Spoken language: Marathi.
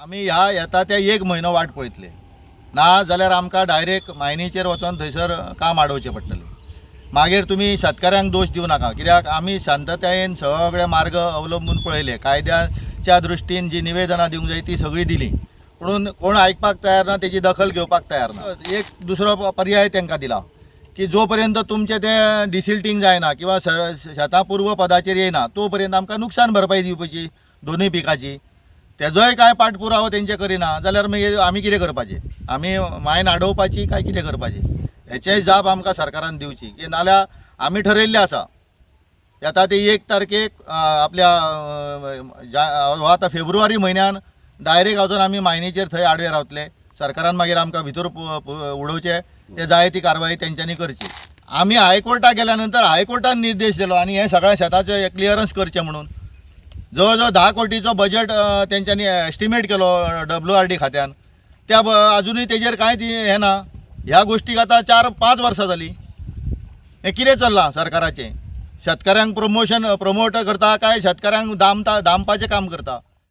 आमी ह्या येता त्या एक म्हयनो वाट पळयतले ना जाल्यार आमकां डायरेक्ट मायनीचेर वचोन थंयसर काम आडोवचें पडटलें। मागीर तुमी शेतकऱ्यांक दोश दिवं नाका, कित्याक आमी शांततायेन सगळे मार्ग अवलंबून पळयले, कायद्याच्या दृश्टीन जी निवेदनां दिवंक जाय ती सगळीं दिलीं, पूण कोण आयकपाक तयार ना, तेजी दखल घेवपाक तयार ना। एक दुसरो पर्याय तांकां दिला की जो पर्यंत तुमचें तें डिसिल्टींग जायना किंवा शेतां पूर्व पदाचेर येयना तो पर्यंत आमकां नुकसाण भरपाई दिवपाची दोनूय पिकाची। तेजोय काय पाठपुरावो तेंचे करिना जाल्यार मागीर आमी कितें करपाचें? आमी मायन आडोवपाची काय कितें करपाचें? हेचेय जाप आमकां सरकारान दिवची, की नाल्यार आमी ठरयल्लें आसा येता ते 1 तारखेक आपल्या हो आतां फेब्रुवारी म्हयन्यान डायरेक्ट वचून आमी मायनीचेर थंय आडवे रावतले। सरकारान मागीर आमकां भितर उडोवचे, ते जाय ती कारवाई तेंच्यांनी करची। आमी हायकोर्टाक गेल्या नंतर हायकोर्टान निर्देश दिलो आनी हे सगळ्या शेताचें क्लियरन्स करचें म्हणून। जवळ जवळ 10 कोटीचो बजेट तेंच्यांनी एस्टिमेट केलो WRD खात्यान, त्या अजुनूय तेजेर कांयच हें ना। ह्या गोष्टीक आतां 4-5 वर्सां जालीं। हें कितें चल्लां सरकाराचें? शेतकऱ्यांक प्रमोट करता काय शेतकऱ्यांक दामपाचें काम करता?